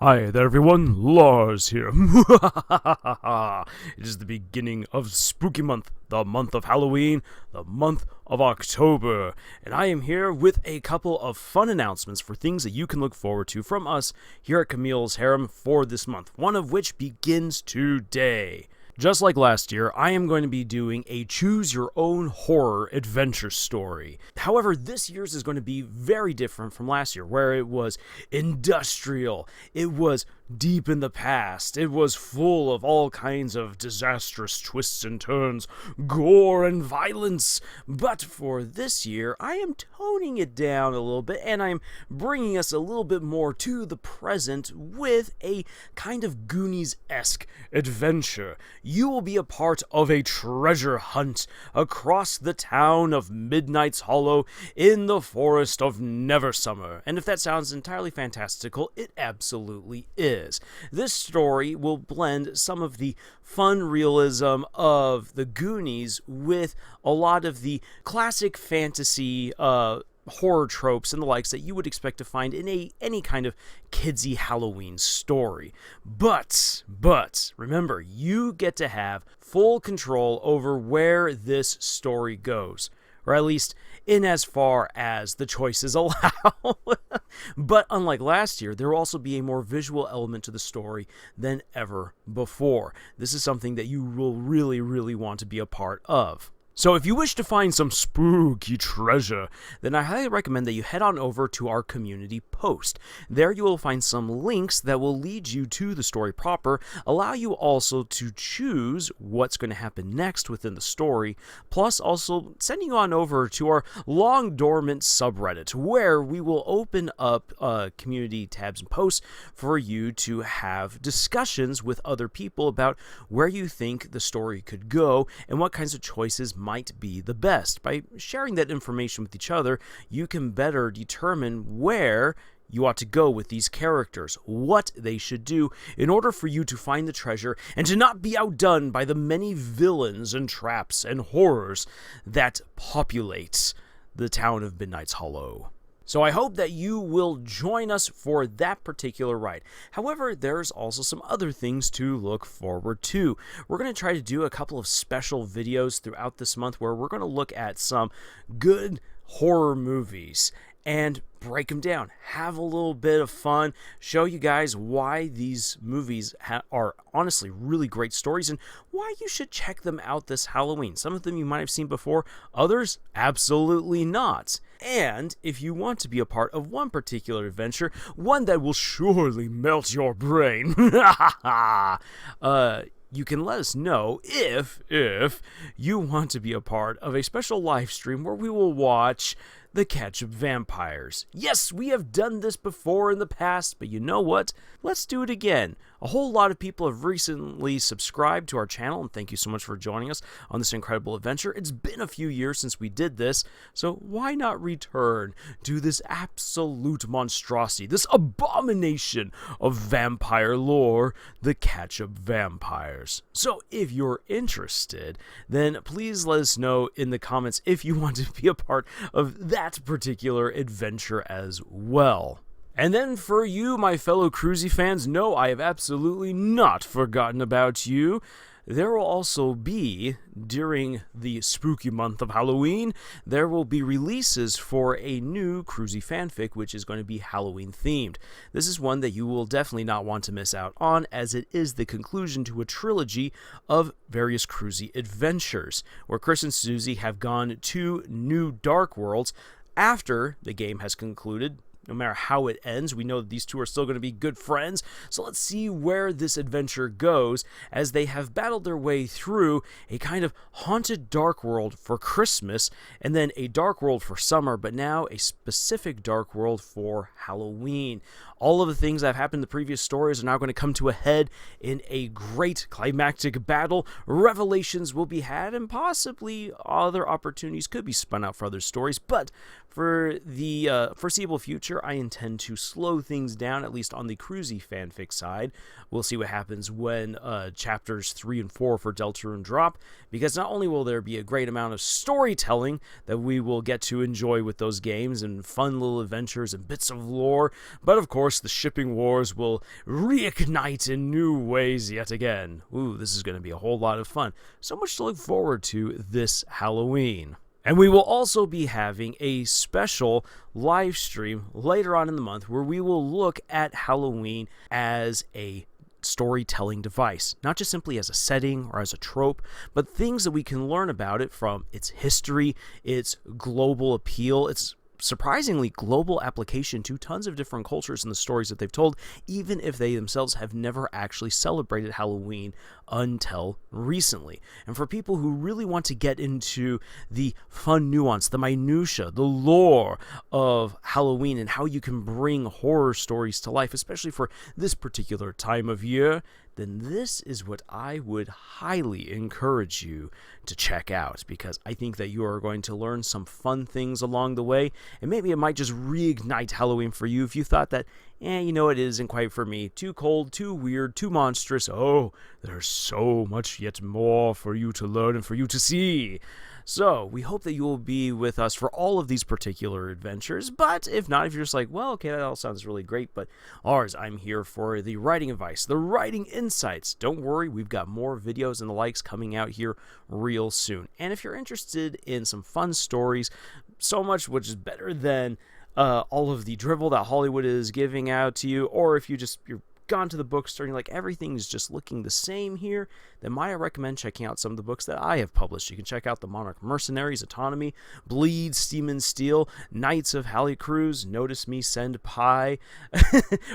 Hi there everyone, Lars here. It is the beginning of Spooky Month, the month of Halloween, the month of October, and I am here with a couple of fun announcements for things that you can look forward to from us here at Camille's Harem for this month, one of which begins today. Just like last year, I am going to be doing a choose-your-own horror adventure story. However, this year's is going to be very different from last year, where it was industrial, it was deep in the past, it was full of all kinds of disastrous twists and turns, gore and violence. But for this year, I am toning it down a little bit, and I'm bringing us a little bit more to the present with a kind of Goonies-esque adventure. You will be a part of a treasure hunt across the town of Midnight's Hollow in the forest of Neversummer. And if that sounds entirely fantastical, it absolutely is. This story will blend some of the fun realism of the Goonies with a lot of the classic fantasy horror tropes and the likes that you would expect to find in any kind of kidsy Halloween story. But remember, you get to have full control over where this story goes, or at least in as far as the choices allow. But unlike last year, there will also be a more visual element to the story than ever before. This is something that you will really want to be a part of. So if you wish to find some spooky treasure, then I highly recommend that you head on over to our community post. There you will find some links that will lead you to the story proper, allow you also to choose what's going to happen next within the story, plus also sending you on over to our long dormant subreddit, where we will open up community tabs and posts for you to have discussions with other people about where you think the story could go and what kinds of choices might be the best. By sharing that information with each other, you can better determine where you ought to go with these characters, what they should do in order for you to find the treasure and to not be outdone by the many villains and traps and horrors that populate the town of Midnight's Hollow. So I hope that you will join us for that particular ride. However, there's also some other things to look forward to. We're going to try to do a couple of special videos throughout this month where we're going to look at some good horror movies and break them down, have a little bit of fun, show you guys why these movies are honestly really great stories and why you should check them out this Halloween. Some of them you might have seen before, others absolutely not. And if you want to be a part of one particular adventure, one that will surely melt your brain, you can let us know if you want to be a part of a special live stream where we will watch The Ketchup Vampires. Yes, we have done this before in the past, but you know what? Let's do it again. A whole lot of people have recently subscribed to our channel, and thank you so much for joining us on this incredible adventure. It's been a few years since we did this, so why not return to this absolute monstrosity, this abomination of vampire lore, The Ketchup Vampires. So if you're interested, then please let us know in the comments if you want to be a part of that particular adventure as well. And then for you, my fellow Cruzy fans, no, I have absolutely not forgotten about you. There will also be, during the spooky month of Halloween, there will be releases for a new Cruzy fanfic, which is going to be Halloween themed. This is one that you will definitely not want to miss out on, as it is the conclusion to a trilogy of various Cruzy adventures, where Chris and Susie have gone to new dark worlds after the game has concluded. No matter how it ends, we know that these two are still going to be good friends, so let's see where this adventure goes as they have battled their way through a kind of haunted dark world for Christmas, and then a dark world for summer, but now a specific dark world for Halloween. All of the things that have happened in the previous stories are now going to come to a head in a great climactic battle. Revelations will be had, and possibly other opportunities could be spun out for other stories, but for the foreseeable future, adventure, I intend to slow things down, at least on the cruisy fanfic side. We'll see what happens when chapters 3 and 4 for Deltarune drop, because not only will there be a great amount of storytelling that we will get to enjoy with those games and fun little adventures and bits of lore, but of course the shipping wars will reignite in new ways yet again. Ooh, this is going to be a whole lot of fun. So much to look forward to this Halloween. And we will also be having a special live stream later on in the month where we will look at Halloween as a storytelling device, not just simply as a setting or as a trope, but things that we can learn about it from its history, its global appeal, its surprisingly global application to tons of different cultures and the stories that they've told, even if they themselves have never actually celebrated Halloween until recently. And for people who really want to get into the fun nuance, the minutia, the lore of Halloween and how you can bring horror stories to life, especially for this particular time of year, then this is what I would highly encourage you to check out, because I think that you are going to learn some fun things along the way, and maybe it might just reignite Halloween for you if you thought that, it isn't quite for me. Too cold, too weird, too monstrous. Oh, there's so much yet more for you to learn and for you to see. So, we hope that you will be with us for all of these particular adventures, but if not, if you're just like, well, okay, that all sounds really great, but I'm here for the writing advice, the writing insights. Don't worry, we've got more videos and the likes coming out here real soon. And if you're interested in some fun stories, so much which is better than all of the drivel that Hollywood is giving out to you, or if you're gone to the bookstore and you're like, everything's just looking the same here, then might I recommend checking out some of the books that I have published. You can check out The Monarch Mercenaries, Autonomy, Bleed, Steam and Steel, Knights of Hallicruz, Notice Me, Send Pie,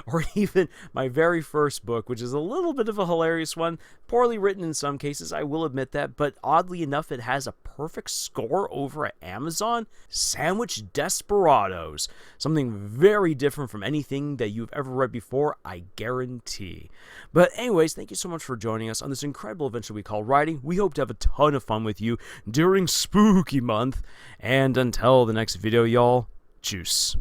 or even my very first book, which is a little bit of a hilarious one, poorly written in some cases, I will admit that, but oddly enough, it has a perfect score over at Amazon, Sandwich Desperados, something very different from anything that you've ever read before, I guarantee. But anyways, thank you so much for joining us on this incredible adventure we call writing. We hope to have a ton of fun with you during Spooky Month, and until the next video, y'all, juice.